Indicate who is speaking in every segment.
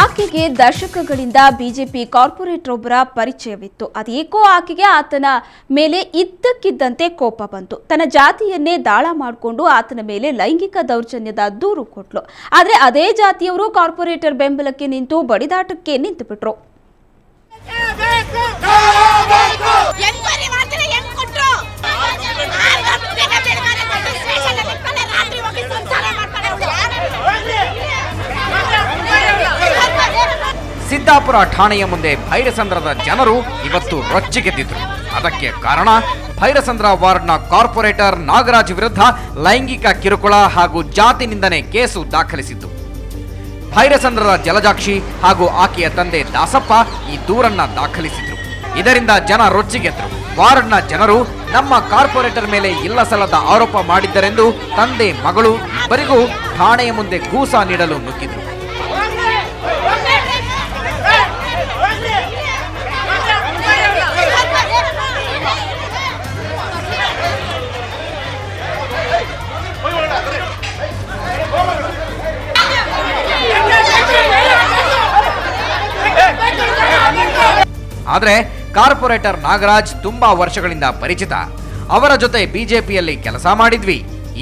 Speaker 1: ಆಕೆಗೆ ದಶಕಗಳಿಂದ BJP corporate ಒಬ್ಬರ ಪರಿಚಯವಿತ್ತು. ಅದೇಕೋ ಆಕೆಗೆ ಆತನ ಮೇಲೆ ಇದ್ದಕ್ಕಿದ್ದಂತೆ ಕೋಪ ಬಂತು. ತನ್ನ ಜಾತಿಯನ್ನೇ ದಾಳ ಮಾಡಿಕೊಂಡು ಆತನ ಮೇಲೆ ಲೈಂಗಿಕ ದೌರ್ಜನ್ಯದ ದೂರು ಕೊಟ್ಲು. ಆದರೆ ಅದೇ ಜಾತಿಯವರು ಕಾರ್ಪೊರೇಟರ್ ಬೆಂಬಲಕ್ಕೆ ನಿಂತು ಬಡಿದಾಟಕ್ಕೆ ನಿಂತುಬಿಟ್ರು.
Speaker 2: ಸಿದ್ದಾಪುರ ಠಾಣೆಯ ಮುಂದೆ ಭೈರಸಂದ್ರದ ಜನರು ಇವತ್ತು ರೊಚ್ಚಿಗೆದ್ದಿದ್ರು. ಅದಕ್ಕೆ ಕಾರಣ ಭೈರಸಂದ್ರ ವಾರ್ಡ್ನ ಕಾರ್ಪೊರೇಟರ್ ನಾಗರಾಜ್ ವಿರುದ್ಧ ಲೈಂಗಿಕ ಕಿರುಕುಳ ಹಾಗೂ ಜಾತಿ ನಿಂದನೆ ಕೇಸು ದಾಖಲಿಸಿದ್ದು. ಭೈರಸಂದ್ರದ ಜಲಜಾಕ್ಷಿ ಹಾಗೂ ಆಕೆಯ ತಂದೆ ದಾಸಪ್ಪ ಈ ದೂರನ್ನ ದಾಖಲಿಸಿದ್ರು. ಇದರಿಂದ ಜನ ರೊಚ್ಚಿಗೆದ್ರು. ವಾರ್ಡ್ನ ಜನರು ನಮ್ಮ ಕಾರ್ಪೊರೇಟರ್ ಮೇಲೆ ಇಲ್ಲಸಲ್ಲದ ಆರೋಪ ಮಾಡಿದ್ದರೆಂದು ತಂದೆ ಮಗಳು ಇಬ್ಬರಿಗೂ ಠಾಣೆಯ ಮುಂದೆ ಕೂಸ ನೀಡಲು ನುಗ್ಗಿದ್ರು. ಆದರೆ ಕಾರ್ಪೊರೇಟರ್ ನಾಗರಾಜ್ ತುಂಬಾ ವರ್ಷಗಳಿಂದ ಪರಿಚಿತ. ಅವರ ಜೊತೆ ಬಿಜೆಪಿಯಲ್ಲಿ ಕೆಲಸ ಮಾಡಿದ್ವಿ.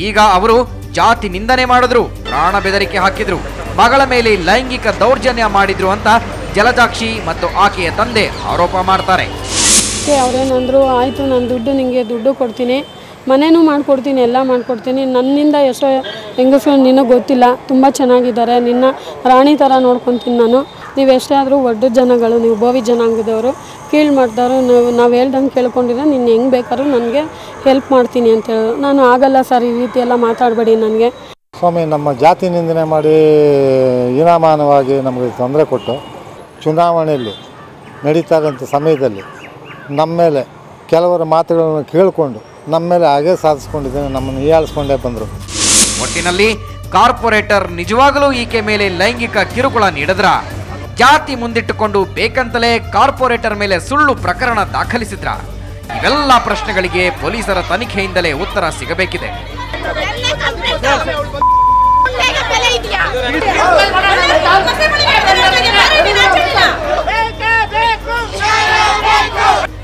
Speaker 2: ಈಗ ಅವರು ಜಾತಿ ನಿಂದನೆ ಮಾಡಿದ್ರು, ಪ್ರಾಣ ಬೆದರಿಕೆ ಹಾಕಿದ್ರು, ಮಗಳ ಮೇಲೆ ಲೈಂಗಿಕ ದೌರ್ಜನ್ಯ ಮಾಡಿದ್ರು ಅಂತ ಜಲಜಾಕ್ಷಿ ಮತ್ತು ಆಕೆಯ ತಂದೆ ಆರೋಪ ಮಾಡ್ತಾರೆ.
Speaker 3: ಅವರೇನಂದ್ರು, ಆಯಿತು ನಾನು ನಿಮಗೆ ದುಡ್ಡು ಕೊಡ್ತೀನಿ, ಮನೇನೂ ಮಾಡಿಕೊಡ್ತೀನಿ, ಎಲ್ಲ ಮಾಡಿಕೊಡ್ತೀನಿ, ನನ್ನಿಂದ ಎಷ್ಟೋ ಹೆಂಗಸರು ನಿನಗೆ ಗೊತ್ತಿಲ್ಲ, ತುಂಬ ಚೆನ್ನಾಗಿದ್ದಾರೆ, ನಿನ್ನ ರಾಣಿ ಥರ ನೋಡ್ಕೊತೀನಿ ನಾನು, ನೀವು ಎಷ್ಟೇ ಆದರೂ ಒಡ್ಡ ಜನಗಳು, ನೀವು ಬೋವಿ ಜನಾಂಗದವರು, ಕೀಳು ಮಾಡಿದವರು, ನಾವು ಹೇಳ್ದಂಗೆ ಕೇಳ್ಕೊಂಡಿದ್ರೆ ನಿನ್ನ ಹೆಂಗೆ ಬೇಕಾದ್ರೂ ನನಗೆ ಹೆಲ್ಪ್ ಮಾಡ್ತೀನಿ ಅಂತ ಹೇಳಿದ್ರು. ನಾನು ಆಗಲ್ಲ ಸರ್, ಈ ರೀತಿ ಎಲ್ಲ ಮಾತಾಡಬೇಡಿ ನನಗೆ.
Speaker 4: ಸ್ವಾಮಿ, ನಮ್ಮ ಜಾತಿ ನಿಂದನೆ ಮಾಡಿ ಹೀನಾಮಾನವಾಗಿ ನಮಗೆ ತೊಂದರೆ ಕೊಟ್ಟು ಚುನಾವಣೆಯಲ್ಲಿ ನಡೀತಾ ಇರೋಂಥ ಸಮಯದಲ್ಲಿ ನಮ್ಮ ಮೇಲೆ ಕೆಲವರ ಮಾತುಗಳನ್ನು ಕೇಳಿಕೊಂಡು ನಮ್ಮ ಮೇಲೆ ಹಾಗೆ ಸಾಧಿಸ್ಕೊಂಡಿದ್ದೇನೆ, ನಮ್ಮನ್ನು ಹೀಯಾಳಿಸ್ಕೊಂಡೇ ಬಂದರು.
Speaker 2: ಒಟ್ಟಿನಲ್ಲಿ ಕಾರ್ಪೊರೇಟರ್ ನಿಜವಾಗಲೂ ಈಕೆ ಮೇಲೆ ಲೈಂಗಿಕ ಕಿರುಕುಳ ನೀಡಿದ್ರ, ಜಾತಿ ಮುಂದಿಟ್ಟುಕೊಂಡು ಬೇಕಂತಲೇ ಕಾರ್ಪೊರೇಟರ್ ಮೇಲೆ ಸುಳ್ಳು ಪ್ರಕರಣ ದಾಖಲಿಸಿದ್ರ? ಇವೆಲ್ಲ ಪ್ರಶ್ನೆಗಳಿಗೆ ಪೊಲೀಸರ ತನಿಖೆಯಿಂದಲೇ ಉತ್ತರ ಸಿಗಬೇಕಿದೆ.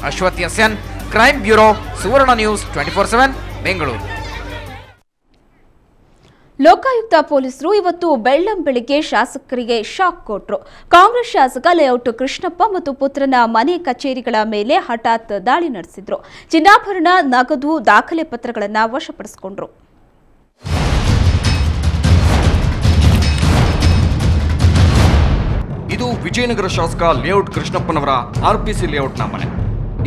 Speaker 2: ಅಶ್ವಥ್ ಎಸ್ಎನ್, ಕ್ರೈಮ್ ಬ್ಯೂರೋ, ಸುವರ್ಣ ನ್ಯೂಸ್ 24/7, ಬೆಂಗಳೂರು.
Speaker 1: ಲೋಕಾಯುಕ್ತ ಪೊಲೀಸರು ಇವತ್ತು ಬೆಳ್ಳಂಬೆಳಿಗ್ಗೆ ಶಾಸಕರಿಗೆ ಶಾಕ್ ಕೊಟ್ಟರು. ಕಾಂಗ್ರೆಸ್ ಶಾಸಕ ಲೇಔಟ್ ಕೃಷ್ಣಪ್ಪ ಮತ್ತು ಪುತ್ರನ ಮನೆ ಕಚೇರಿಗಳ ಮೇಲೆ ಹಠಾತ್ ದಾಳಿ ನಡೆಸಿದ್ರು. ಚಿನ್ನಾಭರಣ, ನಗದು, ದಾಖಲೆ ಪತ್ರಗಳನ್ನು ವಶಪಡಿಸಿಕೊಂಡ್ರು.
Speaker 5: ಇದು ವಿಜಯನಗರ ಶಾಸಕ ಲೇಔಟ್ ಕೃಷ್ಣಪ್ಪನವರ ಆರ್ಪಿಸಿ ಲೇಔಟ್ನ ಮನೆ.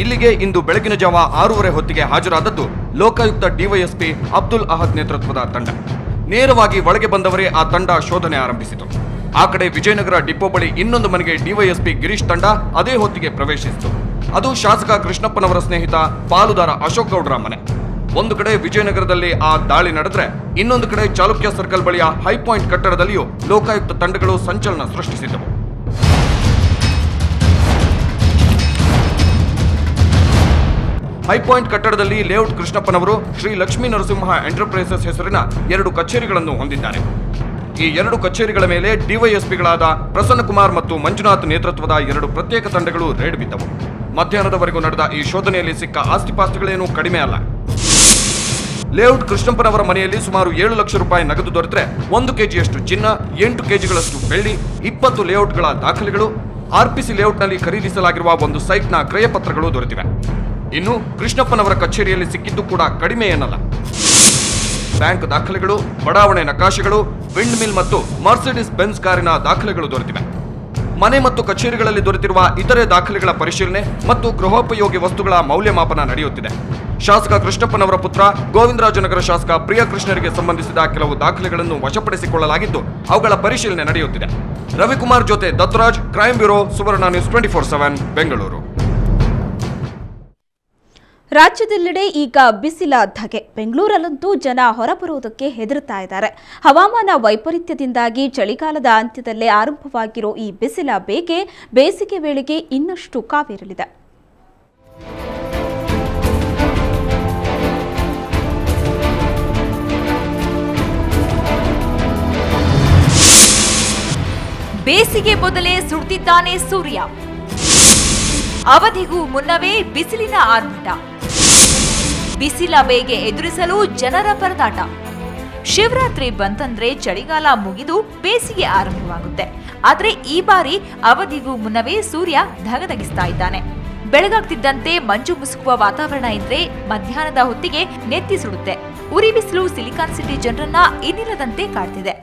Speaker 5: ಇಲ್ಲಿಗೆ ಇಂದು ಬೆಳಗಿನ ಜಾವ 6:30 ಹೊತ್ತಿಗೆ ಹಾಜರಾದದ್ದು ಲೋಕಾಯುಕ್ತ ಡಿವೈಎಸ್ಪಿ ಅಬ್ದುಲ್ ಅಹದ್ ನೇತೃತ್ವದ ತಂಡ. ನೇರವಾಗಿ ಒಳಗೆ ಬಂದವರೇ ಆ ತಂಡ ಶೋಧನೆ ಆರಂಭಿಸಿತು. ಆ ಕಡೆ ವಿಜಯನಗರ ಡಿಪೋ ಬಳಿ ಇನ್ನೊಂದು ಮನೆಗೆ ಡಿವೈಎಸ್ಪಿ ಗಿರೀಶ್ ತಂಡ ಅದೇ ಹೊತ್ತಿಗೆ ಪ್ರವೇಶಿಸಿತು. ಅದು ಶಾಸಕ ಕೃಷ್ಣಪ್ಪನವರ ಸ್ನೇಹಿತ ಪಾಲುದಾರ ಅಶೋಕ್ ಗೌಡ್ರ ಮನೆ. ಒಂದು ಕಡೆ ವಿಜಯನಗರದಲ್ಲಿ ಆ ದಾಳಿ ನಡೆದ್ರೆ, ಇನ್ನೊಂದು ಕಡೆ ಚಾಲುಕ್ಯ ಸರ್ಕಲ್ ಬಳಿಯ ಹೈಪಾಯಿಂಟ್ ಕಟ್ಟಡದಲ್ಲಿಯೂ ಲೋಕಾಯುಕ್ತ ತಂಡಗಳು ಸಂಚಲನ ಸೃಷ್ಟಿಸಿದ್ದವು. ಹೈಪಾಯಿಂಟ್ ಕಟ್ಟಡದಲ್ಲಿ ಲೇಔಟ್ ಕೃಷ್ಣಪ್ಪನವರು ಶ್ರೀ ಲಕ್ಷ್ಮೀ ನರಸಿಂಹ ಎಂಟರ್ಪ್ರೈಸಸ್ ಹೆಸರಿನ 2 ಕಚೇರಿಗಳನ್ನು ಹೊಂದಿದ್ದಾರೆ. ಈ 2 ಕಚೇರಿಗಳ ಮೇಲೆ ಡಿವೈಎಸ್ಪಿಗಳಾದ ಪ್ರಸನ್ನಕುಮಾರ್ ಮತ್ತು ಮಂಜುನಾಥ್ ನೇತೃತ್ವದ 2 ಪ್ರತ್ಯೇಕ ತಂಡಗಳು ರೇಡ್ ಬಿದ್ದವು. ಮಧ್ಯಾಹ್ನದವರೆಗೂ ನಡೆದ ಈ ಶೋಧನೆಯಲ್ಲಿ ಸಿಕ್ಕ ಆಸ್ತಿಪಾಸ್ತಿಗಳೇನೂ ಕಡಿಮೆ ಅಲ್ಲ. ಲೇಔಟ್ ಕೃಷ್ಣಪ್ಪನವರ ಮನೆಯಲ್ಲಿ ಸುಮಾರು 7 ಲಕ್ಷ ರೂಪಾಯಿ ನಗದು ದೊರೆತರೆ 1 ಕೆಜಿಯಷ್ಟು ಚಿನ್ನ, 8 ಕೆಜಿಗಳಷ್ಟು ಬೆಳ್ಳಿ, 20 ಲೇಔಟ್ಗಳ ದಾಖಲೆಗಳು, ಆರ್ಪಿಸಿ ಲೇಔಟ್ನಲ್ಲಿ ಖರೀದಿಸಲಾಗಿರುವ ಒಂದು ಸೈಟ್ನ ಕ್ರಯ ಪತ್ರಗಳು ದೊರೆತಿವೆ. ಇನ್ನು ಕೃಷ್ಣಪ್ಪನವರ ಕಚೇರಿಯಲ್ಲಿ ಸಿಕ್ಕಿದ್ದು ಕೂಡ ಕಡಿಮೆ ಏನಲ್ಲ. ಬ್ಯಾಂಕ್ ದಾಖಲೆಗಳು, ಬಡಾವಣೆ ನಕಾಶೆಗಳು, ವಿಂಡ್ ಮಿಲ್ ಮತ್ತು ಮರ್ಸಿಡಿಸ್ ಬೆನ್ಸ್ ಕಾರಿನ ದಾಖಲೆಗಳು ದೊರೆತಿವೆ. ಮನೆ ಮತ್ತು ಕಚೇರಿಗಳಲ್ಲಿ ದೊರೆತಿರುವ ಇತರೆ ದಾಖಲೆಗಳ ಪರಿಶೀಲನೆ ಮತ್ತು ಗೃಹೋಪಯೋಗಿ ವಸ್ತುಗಳ ಮೌಲ್ಯಮಾಪನ ನಡೆಯುತ್ತಿದೆ. ಶಾಸಕ ಕೃಷ್ಣಪ್ಪನವರ ಪುತ್ರ ಗೋವಿಂದರಾಜನಗರ ಶಾಸಕ ಪ್ರಿಯಕೃಷ್ಣರಿಗೆ ಸಂಬಂಧಿಸಿದ ಕೆಲವು ದಾಖಲೆಗಳನ್ನು ವಶಪಡಿಸಿಕೊಳ್ಳಲಾಗಿದ್ದು ಅವುಗಳ ಪರಿಶೀಲನೆ ನಡೆಯುತ್ತಿದೆ. ರವಿಕುಮಾರ್ ಜೊತೆ ದತ್ತರಾಜ್, ಕ್ರೈಮ್ ಬ್ಯೂರೋ, ಸುವರ್ಣ ನ್ಯೂಸ್ 24/7, ಬೆಂಗಳೂರು.
Speaker 1: ರಾಜ್ಯದೆಲ್ಲೆಡೆ ಈಗ ಬಿಸಿಲ ಧಗೆ. ಬೆಂಗಳೂರಲ್ಲಂತೂ ಜನ ಹೊರಬರುವುದಕ್ಕೆ ಹೆದರುತ್ತಾ ಇದ್ದಾರೆ. ಹವಾಮಾನ ವೈಪರೀತ್ಯದಿಂದಾಗಿ ಚಳಿಗಾಲದ ಅಂತ್ಯದಲ್ಲೇ ಆರಂಭವಾಗಿರೋ ಈ ಬಿಸಿಲ ಬೇಸಿಗೆ ವೇಳೆಗೆ ಇನ್ನಷ್ಟು ಕಾವೇರಲಿದೆ.
Speaker 6: ಬೇಸಿಗೆ ಮೊದಲೇ ಸುಡ್ತಿದ್ದಾನೆ ಸೂರ್ಯ. ಅವಧಿಗೂ ಮುನ್ನವೇ ಬಿಸಿಲಿನ ಆರ್ಭಟ. ಬಿಸಿಲ ಬೇಗೆ ಎದುರಿಸಲು ಜನರ ಪರದಾಟ. ಶಿವರಾತ್ರಿ ಬಂತಂದ್ರೆ ಚಳಿಗಾಲ ಮುಗಿದು ಬೇಸಿಗೆ ಆರಂಭವಾಗುತ್ತೆ. ಆದ್ರೆ ಈ ಬಾರಿ ಅವಧಿಗೂ ಮುನ್ನವೇ ಸೂರ್ಯ ಧಗಧಗಿಸ್ತಾ ಇದ್ದಾನೆ. ಬೆಳಗಾಗ್ತಿದ್ದಂತೆ ಮಂಜು ಮುಸುಕುವ ವಾತಾವರಣ ಇದ್ರೆ ಮಧ್ಯಾಹ್ನದ ಹೊತ್ತಿಗೆ ನೆತ್ತಿ ಸುಡುತ್ತೆ. ಉರಿ ಬಿಸಿಲು ಸಿಲಿಕಾನ್ ಸಿಟಿ ಜನರನ್ನ ಇನ್ನಿಲ್ಲದಂತೆ ಕಾಡ್ತಿದೆ.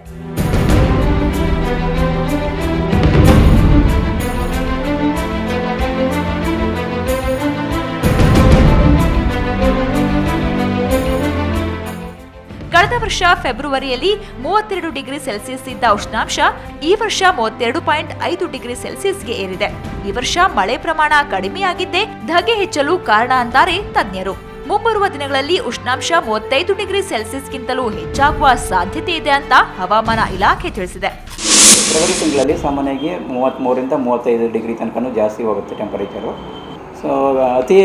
Speaker 6: ಕಳೆದ ವರ್ಷ ಫೆಬ್ರವರಿಯಲ್ಲಿ 32 ಡಿಗ್ರಿ ಸೆಲ್ಸಿಯಸ್ ಇದ್ದ ಉಷ್ಣಾಂಶ ಈ ವರ್ಷ 32.5 ಡಿಗ್ರಿ ಸೆಲ್ಸಿಯಸ್ಗೆ ಏರಿದೆ. ಈ ವರ್ಷ ಮಳೆ ಪ್ರಮಾಣ ಕಡಿಮೆಯಾಗಿದ್ದೇ ಧಗೆ ಹೆಚ್ಚಲು ಕಾರಣ ಅಂತಾರೆ ತಜ್ಞರು. ಮುಂಬರುವ ದಿನಗಳಲ್ಲಿ ಉಷ್ಣಾಂಶ 35 ಡಿಗ್ರಿ ಸೆಲ್ಸಿಯಸ್ಗಿಂತಲೂ ಹೆಚ್ಚಾಗುವ ಸಾಧ್ಯತೆ ಇದೆ ಅಂತ ಹವಾಮಾನ ಇಲಾಖೆ ತಿಳಿಸಿದೆ.
Speaker 7: ಫೆಬ್ರವರಿ ತಿಂಗಳಲ್ಲಿ ಸಾಮಾನ್ಯವಾಗಿ 33ರಿಂದ 35 ಡಿಗ್ರಿ ತನಕ ಜಾಸ್ತಿ ಹೋಗುತ್ತೆ ಟೆಂಪರೇಚರು. ಸೊ ಅತಿ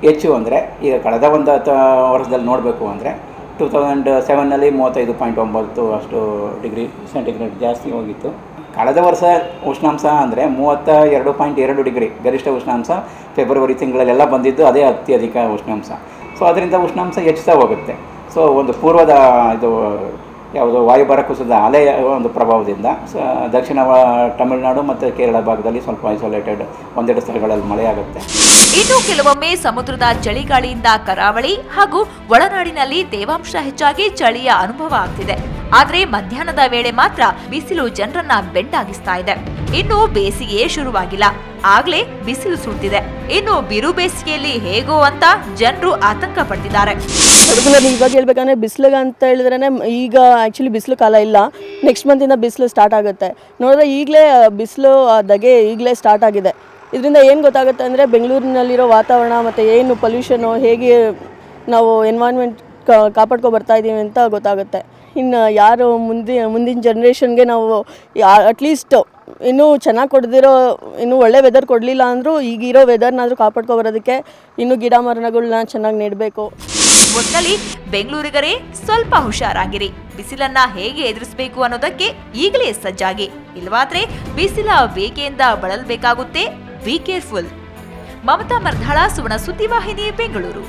Speaker 7: ಹೆಚ್ಚು ಅಂದರೆ ಈಗ ಕಳೆದ ಒಂದು ವರ್ಷದಲ್ಲಿ ನೋಡಬೇಕು ಅಂದರೆ 2007ನಲ್ಲಿ 35.9 ಅಷ್ಟು ಡಿಗ್ರಿ ಸೆಂಟಿಗ್ರೇಡ್ ಜಾಸ್ತಿ ಹೋಗಿತ್ತು. ಕಳೆದ ವರ್ಷ ಉಷ್ಣಾಂಶ ಅಂದರೆ 32.2 ಡಿಗ್ರಿ ಗರಿಷ್ಠ ಉಷ್ಣಾಂಶ ಫೆಬ್ರವರಿ ತಿಂಗಳಲ್ಲೆಲ್ಲ ಬಂದಿದ್ದು ಅದೇ ಅತ್ಯಧಿಕ ಉಷ್ಣಾಂಶ. ಸೊ ಅದರಿಂದ ಉಷ್ಣಾಂಶ ಹೆಚ್ಚುತ್ತಾ ಹೋಗುತ್ತೆ. ಸೊ ಒಂದು ಪೂರ್ವದ ಇದು ಯಾವುದು ವಾಯುಭಾರ ಕುಸಿದ ಅಲೆಯ ಒಂದು ಪ್ರಭಾವದಿಂದ ದಕ್ಷಿಣ ತಮಿಳುನಾಡು ಮತ್ತು ಕೇರಳ ಭಾಗದಲ್ಲಿ ಸ್ವಲ್ಪ ಐಸೋಲೇಟೆಡ್ ಒಂದೆರಡು ಸ್ಥಳಗಳಲ್ಲಿ ಮಳೆಯಾಗುತ್ತೆ.
Speaker 6: ಇನ್ನು ಕೆಲವೊಮ್ಮೆ ಸಮುದ್ರದ ಚಳಿಗಾಳಿಯಿಂದ ಕರಾವಳಿ ಹಾಗೂ ಒಳನಾಡಿನಲ್ಲಿ ತೇವಾಂಶ ಹೆಚ್ಚಾಗಿ ಚಳಿಯ ಅನುಭವ ಆಗ್ತಿದೆ. ಆದ್ರೆ ಮಧ್ಯಾಹ್ನದ ವೇಳೆ ಮಾತ್ರ ಬಿಸಿಲು ಜನರನ್ನ ಬೆಂಡಾಗಿಸ್ತಾ ಇದೆ. ಇನ್ನು ಬೇಸಿಗೆಯೇ ಶುರುವಾಗಿಲ್ಲ, ಆಗ್ಲೇ ಬಿಸಿಲು ಸುಡ್ತಿದೆ. ಇನ್ನು ಬಿರು ಬೇಸಿಗೆಯಲ್ಲಿ ಹೇಗೋ ಅಂತ ಜನರು ಆತಂಕ ಪಡ್ತಿದ್ದಾರೆ.
Speaker 8: ಇವಾಗ ಹೇಳ್ಬೇಕಂದ್ರೆ ಬಿಸಿಲಿಗೆ ಅಂತ ಹೇಳಿದ್ರೆ ಈಗ ಆ್ಯಕ್ಚುಲಿ ಬಿಸಿಲು ಕಾಲ ಇಲ್ಲ. ನೆಕ್ಸ್ಟ್ ಮಂತಿಂದ ಬಿಸಿಲು ಸ್ಟಾರ್ಟ್ ಆಗುತ್ತೆ. ನೋಡಿದ್ರೆ ಈಗಲೇ ಬಿಸಿಲು ಧಗೆ ಈಗಲೇ ಸ್ಟಾರ್ಟ್ ಆಗಿದೆ. ಇದರಿಂದ ಏನು ಗೊತ್ತಾಗುತ್ತೆ ಅಂದರೆ ಬೆಂಗಳೂರಿನಲ್ಲಿರೋ ವಾತಾವರಣ ಮತ್ತು ಏನು ಪೊಲ್ಯೂಷನು ಹೇಗೆ ನಾವು ಎನ್ವೈರ್ನ್ಮೆಂಟ್ ಕಾಪಾಡ್ಕೊ ಬರ್ತಾ ಇದ್ದೀವಿ ಅಂತ ಗೊತ್ತಾಗುತ್ತೆ. ಇನ್ನು ಯಾರು ಮುಂದಿನ ಜನ್ರೇಷನ್ಗೆ ನಾವು ಅಟ್ಲೀಸ್ಟ್ ಇನ್ನೂ ಚೆನ್ನಾಗಿ ಕೊಡ್ದಿರೋ ಇನ್ನೂ ಒಳ್ಳೆ ವೆದರ್ ಕೊಡಲಿಲ್ಲ ಅಂದರೂ ಈಗಿರೋ ವೆದರ್ನಾದರೂ ಕಾಪಾಡ್ಕೊ ಬರೋದಕ್ಕೆ ಇನ್ನೂ ಗಿಡ ಮರಗಳನ್ನ ಚೆನ್ನಾಗಿ ನೆಡಬೇಕು.
Speaker 6: ಒಟ್ನಲ್ಲಿ ಬೆಂಗಳೂರಿಗರೇ ಸ್ವಲ್ಪ ಹುಷಾರಾಗಿರಿ. ಬಿಸಿಲನ್ನ ಹೇಗೆ ಎದುರಿಸಬೇಕು ಅನ್ನೋದಕ್ಕೆ ಈಗಲೇ ಸಜ್ಜಾಗಿ, ಇಲ್ವಾದ್ರೆ ಬಿಸಿಲ ಬೇಗೆಯಿಂದ ಬಳಲಬೇಕಾಗುತ್ತೆ. Be careful. ಮಮತಾ ಮರ್ಧಾಳ, ಸುವರ್ಣ ಸುದ್ದಿವಾಹಿನಿ, ಬೆಂಗಳೂರು.